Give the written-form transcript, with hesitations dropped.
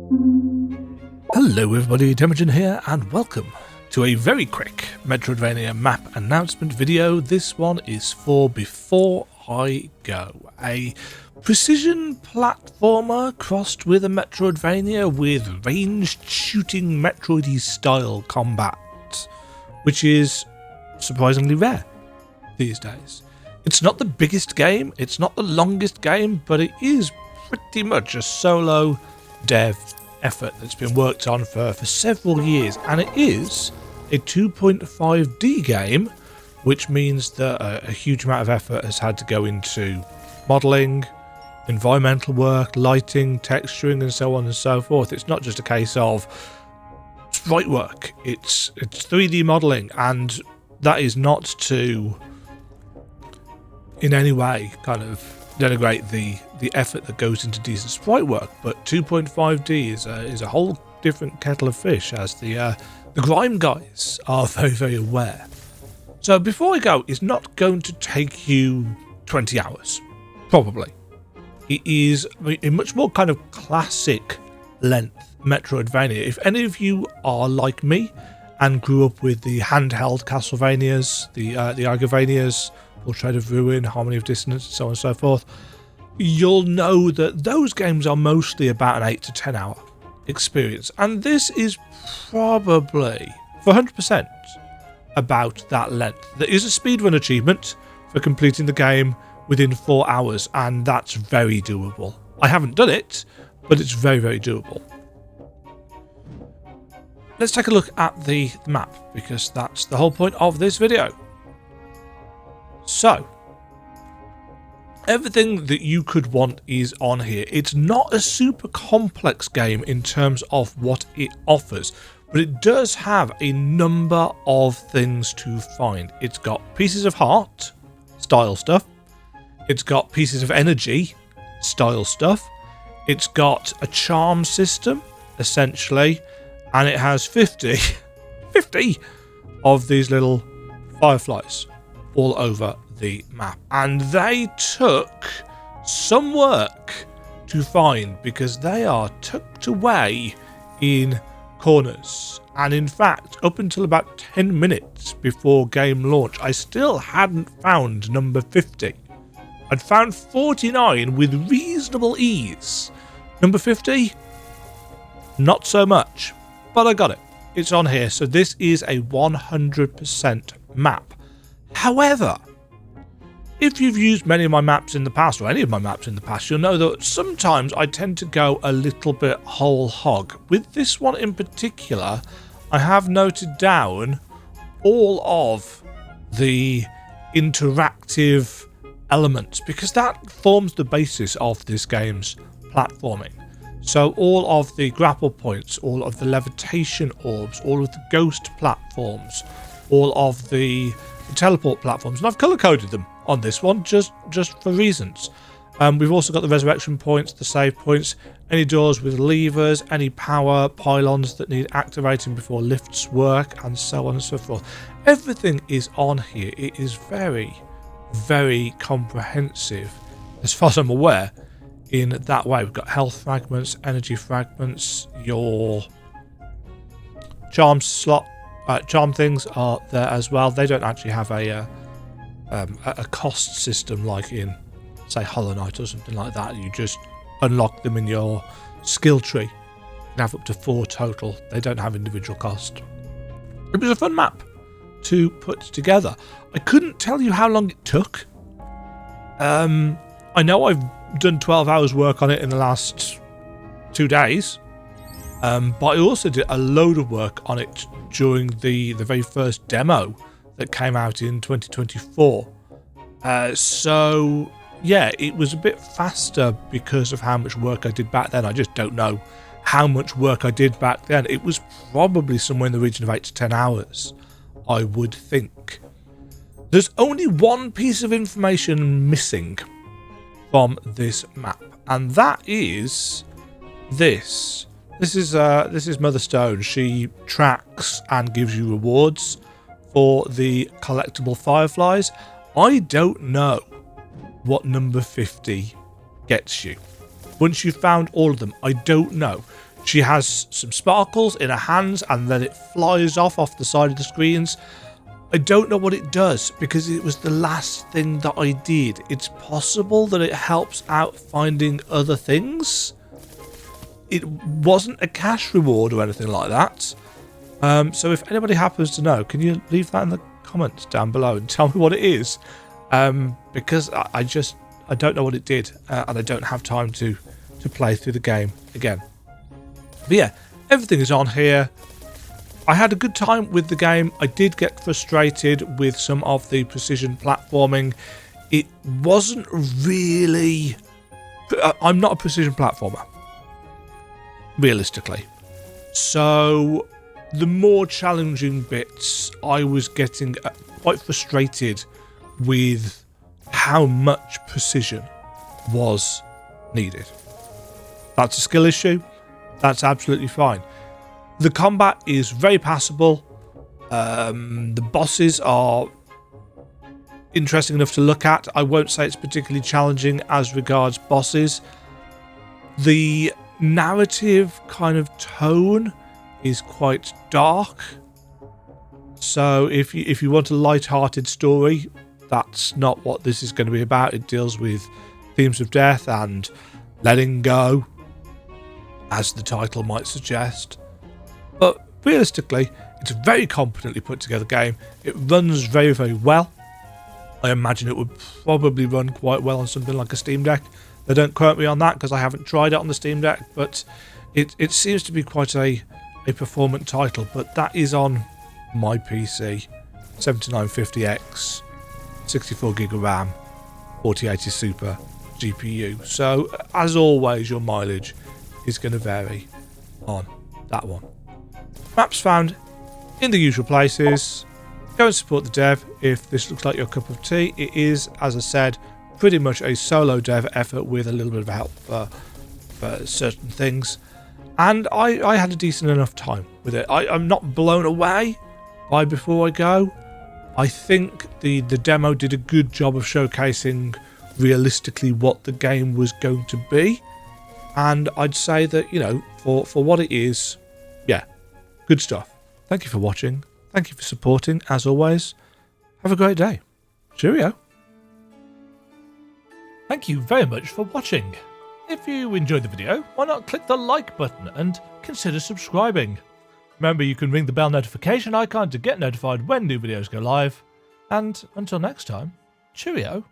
Hello everybody, Demajen here, and welcome to a very quick Metroidvania map announcement video. This one is for Before I Go, a precision platformer crossed with a Metroidvania with ranged shooting Metroidy style combat, which is surprisingly rare these days. It's not the biggest game, it's not the longest game, but it is pretty much a solo dev effort that's been worked on for several years, and it is a 2.5D game, which means that a huge amount of effort has had to go into modelling, environmental work, lighting, texturing, and so on and so forth. It's not just a case of sprite work, it's 3D modelling, and that is not to in any way kind of denigrate the effort that goes into decent sprite work, but 2.5D is a whole different kettle of fish, as the grime guys are very, very aware. So Before I Go is not going to take you 20 hours, probably. It is a much more kind of classic length Metroidvania. If any of you are like me and grew up with the handheld Castlevanias, the Argovanias, Portrait of Ruin, Harmony of Dissonance, and so on and so forth, you'll know that those games are mostly about an 8 to 10 hour experience, and this is probably for 100% about that length. There is a speedrun achievement for completing the game within 4 hours, and that's very doable. I haven't done it, but it's very, very doable. Let's take a look at the map, because that's the whole point of this video. So, everything that you could want is on here. It's not a super complex game in terms of what it offers, but it does have a number of things to find. It's got pieces of heart, style stuff. It's got pieces of energy, style stuff. It's got a charm system, essentially, and it has 50 of these little fireflies all over the map, and they took some work to find because they are tucked away in corners. And in fact, up until about 10 minutes before game launch, I still hadn't found number 50. I'd found 49 with reasonable ease. Number 50, not so much, but I got it. It's on here, so this is a 100% map. However, if you've used many of my maps in the past, or any of my maps in the past, you'll know that sometimes I tend to go a little bit whole hog. With this one in particular, I have noted down all of the interactive elements, because that forms the basis of this game's platforming. So all of the grapple points, all of the levitation orbs, all of the ghost platforms, all of the teleport platforms, and I've color-coded them on this one just for reasons. We've also got the resurrection points, the save points, any doors with levers, any power pylons that need activating before lifts work, and so on and so forth. Everything is on here. It is very, very comprehensive, as far as I'm aware, in that way. We've got health fragments, energy fragments, your charm slot. Charm things are there as well. They don't actually have a cost system like in, say, Hollow Knight or something like that. You just unlock them in your skill tree. You can have up to 4 total. They don't have individual cost. It was a fun map to put together. I couldn't tell you how long it took. I know I've done 12 hours work on it in the last 2 days. But I also did a load of work on it during the very first demo that came out in 2024. So yeah, it was a bit faster because of how much work I did back then. I just don't know how much work I did back then. It was probably somewhere in the region of 8 to 10 hours, I would think. There's only one piece of information missing from this map, and that is this. This is Mother Stone. She tracks and gives you rewards for the collectible fireflies. I don't know what number 50 gets you. Once you've found all of them, I don't know. She has some sparkles in her hands and then it flies off the side of the screens. I don't know what it does because it was the last thing that I did. It's possible that it helps out finding other things. It wasn't a cash reward or anything like that. So if anybody happens to know, can you leave that in the comments down below and tell me what it is? Because I don't know what it did and I don't have time to play through the game again. But yeah, everything is on here. I had a good time with the game. I did get frustrated with some of the precision platforming. It wasn't really... I'm not a precision platformer, realistically. So the more challenging bits, I was getting quite frustrated with how much precision was needed. That's a skill issue. That's absolutely fine. The combat is very passable. The bosses are interesting enough to look at. I won't say it's particularly challenging as regards bosses. The narrative kind of tone is quite dark. So if you want a light-hearted story, that's not what this is going to be about. It deals with themes of death and letting go, as the title might suggest. But realistically, it's a very competently put together game. It runs very, very well. I imagine it would probably run quite well on something like a Steam Deck. They don't quote me on that because I haven't tried it on the Steam Deck, but it seems to be quite a performant title. But that is on my PC, 7950X, 64GB of RAM, 4080 Super GPU. So as always, your mileage is going to vary on that one. Maps found in the usual places. Go and support the dev if this looks like your cup of tea. It is, as I said, pretty much a solo dev effort with a little bit of help for certain things. And I had a decent enough time with it. I'm not blown away by Before I Go. I think the demo did a good job of showcasing realistically what the game was going to be. And I'd say that, you know, for what it is, yeah, good stuff. Thank you for watching. Thank you for supporting, as always. Have a great day. Cheerio. Thank you very much for watching. If you enjoyed the video, why not click the like button and consider subscribing. Remember, you can ring the bell notification icon to get notified when new videos go live. And until next time, cheerio.